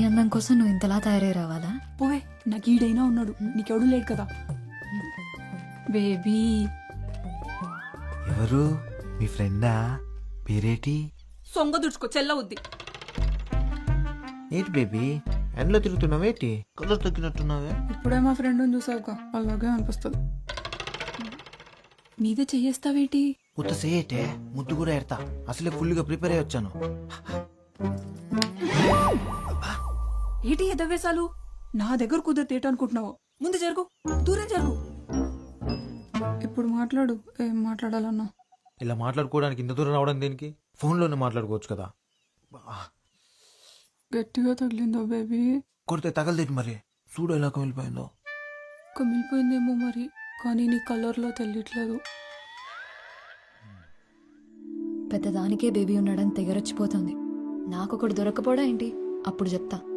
ఈ అందం కోసం నువ్వు ఇంతలా తయారై రావాలా? పోవే, నాకు ఈడైనా ఉన్నాడు, నీకెవడు లేడు కదా బేబీ. ఎవరు మీ ఫ్రెండా? పేరేటి? సొంగ దుడుచుకో, చెల్లవుద్ది. ఏంటి బేబీ ఎండలో తిరుగుతున్నావేటి? కలర్ తగ్గినట్టున్నావే. ఇప్పుడే మా ఫ్రెండ్ని చూసావుగా, అలాగే అనిపిస్తుంది. మీదే చెయ్యేస్తావేటి? ఉత్త సేయటే ముద్దు కూడా ఎడతా. అసలే ఫుల్గా ప్రిపేర్ అయ్యి వచ్చాను. ఏటి ఎదవేశాలు? నా దగ్గర కుదిరితే ఏటనుకుంటున్నావు? ముందు జరుగు, దూరం జరుగు. ఇప్పుడు మాట్లాడు, ఏం మాట్లాడాలన్నా. ఇలా మాట్లాడుకోవడానికి ఇంత దూరం రావడం దేనికి? ఫోన్లోనే మాట్లాడుకోవచ్చు కదా. గట్టిగా తగిలిందో బేబీ? కొడితే తగలదేటి మరి. చూడు ఎలా కమిలిపోయిందో. కమిలిపోయిందేమో మరి, కానీ నీ కలర్లో తెలియట్లేదు. పెద్దదానికే బేబీ ఉన్నాడని తెగరొచ్చిపోతుంది. నాకొకడు దొరకపోవడా ఏంటి? అప్పుడు చెప్తా.